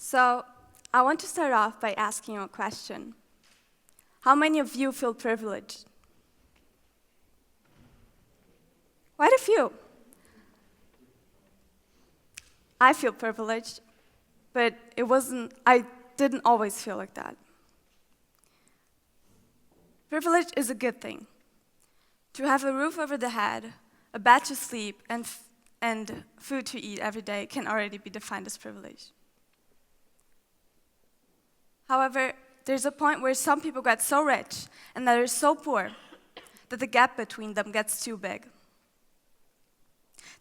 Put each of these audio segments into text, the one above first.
So, I want to start off by asking you a question. How many of you feel privileged? Quite a few. I feel privileged, but I didn't always feel like that. Privilege is a good thing. To have a roof over the head, a bed to sleep, and food to eat every day can already be defined as privilege. However, there's a point where some people get so rich and others so poor that the gap between them gets too big.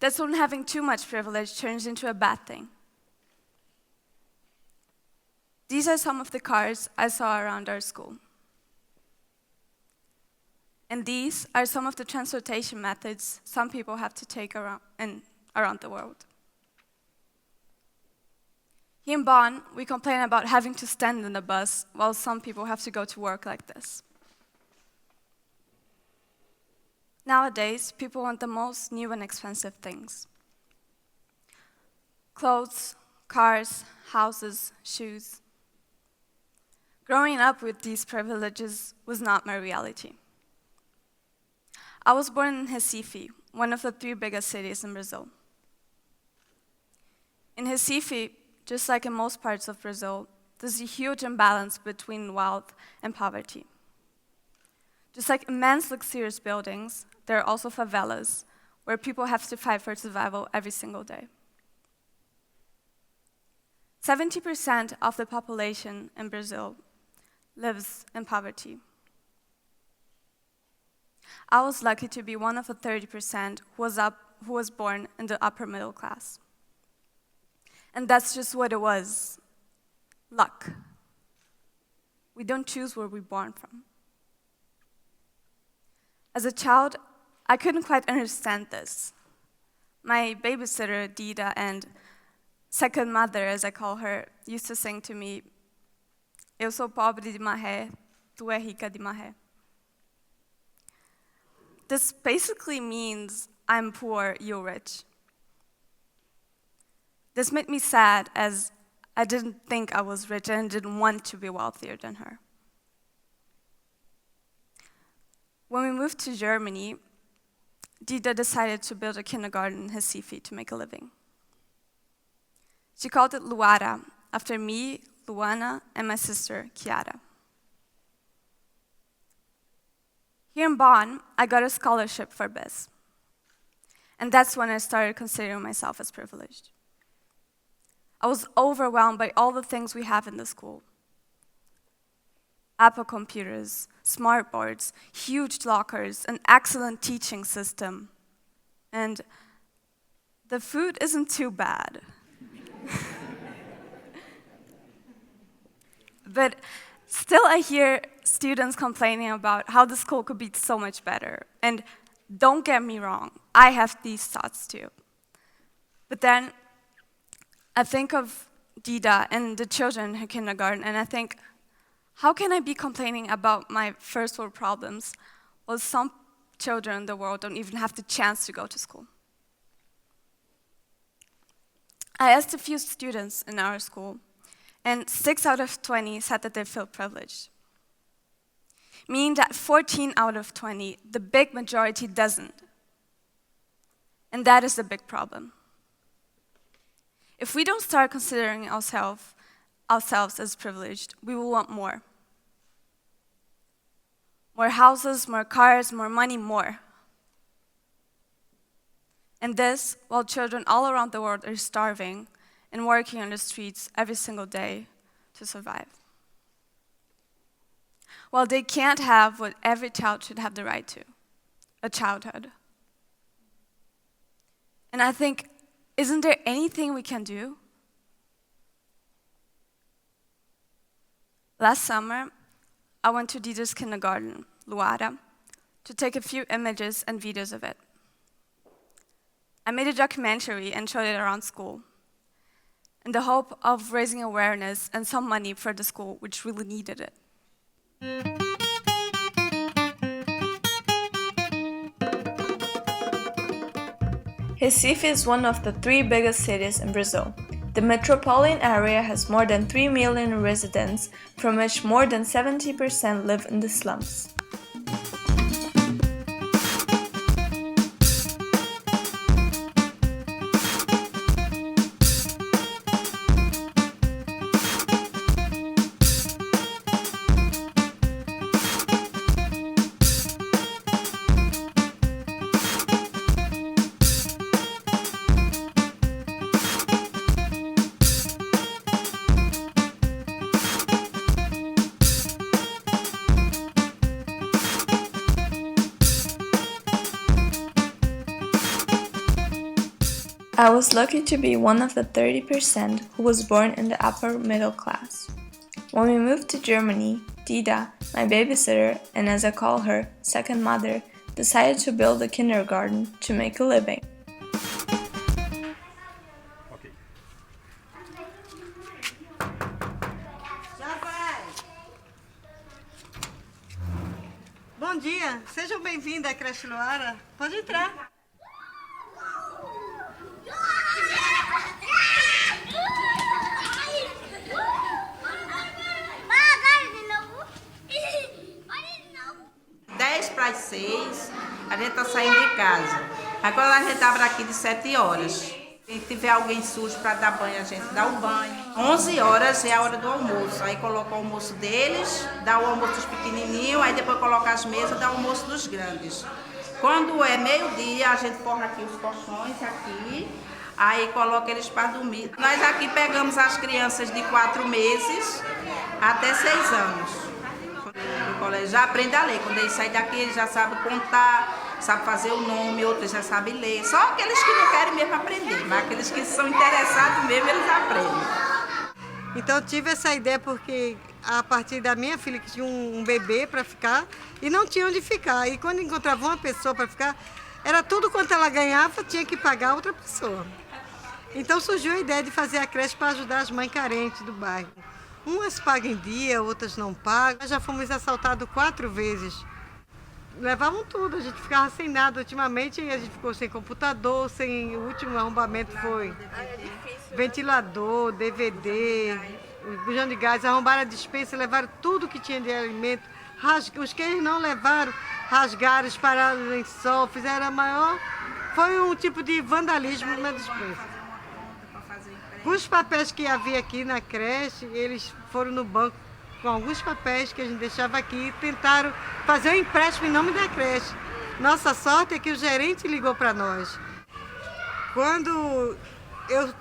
That's when having too much privilege turns into a bad thing. These are some of the cars I saw around our school. And these are some of the transportation methods some people have to take around the world. Here in Bonn, we complain about having to stand in the bus while some people have to go to work like this. Nowadays, people want the most new and expensive things. Clothes, cars, houses, shoes. Growing up with these privileges was not my reality. I was born in Recife, one of the 3 biggest cities in Brazil. In Recife, just like in most parts of Brazil, there's a huge imbalance between wealth and poverty. Just like immense luxurious buildings, there are also favelas, where people have to fight for survival every single day. 70% of the population in Brazil lives in poverty. I was lucky to be one of the 30% who was born in the upper middle class. And that's just what it was, luck. We don't choose where we're born from. As a child, I couldn't quite understand this. My babysitter, Dida, and second mother, as I call her, used to sing to me, "Eu sou pobre de maré, tu é rica de maré." This basically means, I'm poor, you're rich. This made me sad, as I didn't think I was rich and didn't want to be wealthier than her. When we moved to Germany, Dida decided to build a kindergarten in Recife to make a living. She called it Luara, after me, Luana, and my sister, Chiara. Here in Bonn, I got a scholarship for BIS. And that's when I started considering myself as privileged. I was overwhelmed by all the things we have in the school. Apple computers, smart boards, huge lockers, an excellent teaching system. And the food isn't too bad. But still I hear students complaining about how the school could be so much better. And don't get me wrong, I have these thoughts too. But then I think of Dida and the children in her kindergarten, and I think, how can I be complaining about my first world problems while some children in the world don't even have the chance to go to school? I asked a few students in our school, and 6 out of 20 said that they feel privileged. Meaning that 14 out of 20, the big majority, doesn't. And that is the big problem. If we don't start considering ourselves as privileged, we will want more. More houses, more cars, more money, more. And this, while children all around the world are starving and working on the streets every single day to survive. Well, they can't have what every child should have the right to, a childhood. And I think, isn't there anything we can do? Last summer, I went to Dida's kindergarten, Luara, to take a few images and videos of it. I made a documentary and showed it around school, in the hope of raising awareness and some money for the school, which really needed it. Recife is one of the 3 biggest cities in Brazil. The metropolitan area has more than 3 million residents, from which more than 70% live in the slums. I was lucky to be one of the 30% who was born in the upper middle class. When we moved to Germany, Dida, my babysitter, and as I call her, second mother, decided to build a kindergarten to make a living. Bom dia, sejam bem-vindos à creche Luana. Pode entrar. Para as 6, a gente tá saindo de casa. Agora a gente abre aqui de 7 horas. Se tiver alguém sujo para dar banho, a gente dá o banho. 11 horas é a hora do almoço. Aí coloca o almoço deles, dá o almoço dos pequenininhos, aí depois coloca as mesas, dá o almoço dos grandes. Quando é meio-dia, a gente põe aqui os colchões aqui, aí coloca eles para dormir. Nós aqui pegamos as crianças de 4 meses até 6 anos. No colégio já aprende a ler. Quando eles saem daqui, eles já sabem contar, sabem fazer o nome, outros já sabem ler. Só aqueles que não querem mesmo aprender, mas aqueles que são interessados mesmo, eles aprendem. Então eu tive essa ideia porque a partir da minha filha que tinha um bebê para ficar e não tinha onde ficar. E quando encontrava uma pessoa para ficar, era tudo quanto ela ganhava, tinha que pagar outra pessoa. Então surgiu a ideia de fazer a creche para ajudar as mães carentes do bairro. Umas pagam em dia, outras não pagam. Nós já fomos assaltados 4 vezes. Levavam tudo, a gente ficava sem nada. Ultimamente a gente ficou sem computador, sem... O último arrombamento foi ventilador, DVD, bujão de gás. Arrombaram a despensa, levaram tudo que tinha de alimento. Os que eles não levaram, rasgaram, espalharam o lençol, fizeram a maior... Foi um tipo de vandalismo na despensa. Os papéis que havia aqui na creche, eles foram no banco com alguns papéis que a gente deixava aqui e tentaram fazer um empréstimo em nome da creche. Nossa sorte é que o gerente ligou para nós. Quando eu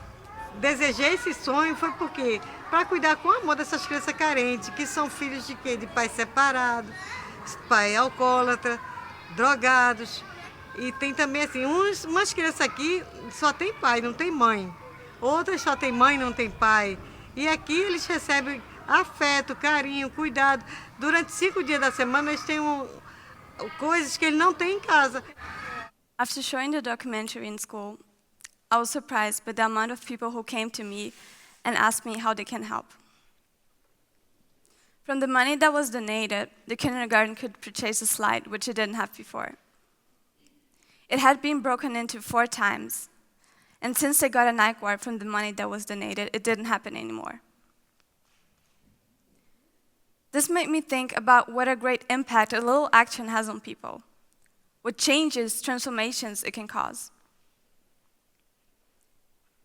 desejei esse sonho foi porque para cuidar com amor dessas crianças carentes, que são filhos de quê? De pais separados, pai alcoólatra, drogados. E tem também assim, umas crianças aqui só tem pai, não tem mãe. Outras só tem mãe, não tem pai. E aqui eles recebem afeto, carinho, cuidado. Durante 5 dias da semana eles têm coisas que eles não têm em casa. After showing the documentary in school, I was surprised by the amount of people who came to me and asked me how they can help. From the money that was donated, the kindergarten could purchase a slide, which it didn't have before. It had been broken into 4 times. And since they got a night guard from the money that was donated, it didn't happen anymore. This made me think about what a great impact a little action has on people, what changes, transformations it can cause.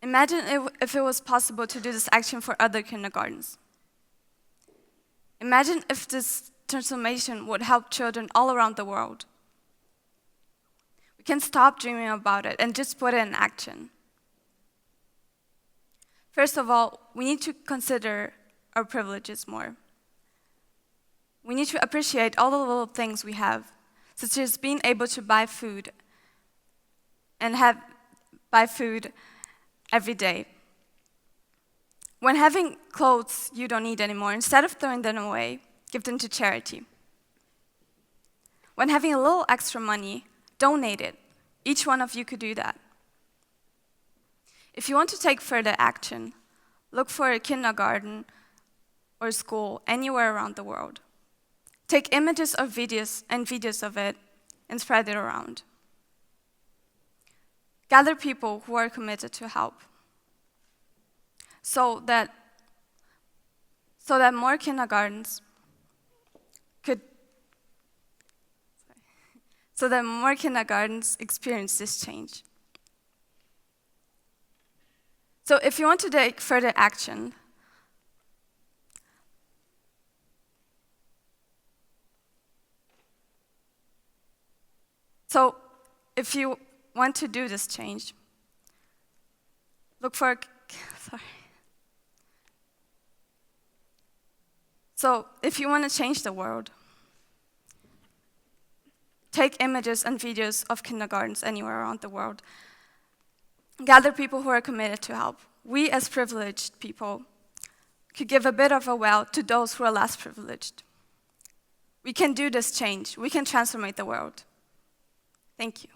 Imagine if it was possible to do this action for other kindergartens. Imagine if this transformation would help children all around the world. We can stop dreaming about it and just put it in action. First of all, we need to consider our privileges more. We need to appreciate all the little things we have, such as being able to buy food and buy food every day. When having clothes you don't need anymore, instead of throwing them away, give them to charity. When having a little extra money, donate it. Each one of you could do that. If you want to take further action, look for a kindergarten or school anywhere around the world. Take images or videos of it and spread it around. Gather people who are committed to help. so that more kindergartens experience this change. So if you want to take further action, so if you want to do this change, look for, sorry. So if you want to change the world, take images and videos of kindergartens anywhere around the world. Gather people who are committed to help. We as privileged people could give a bit of a well to those who are less privileged. We can do this change. We can transform the world. Thank you.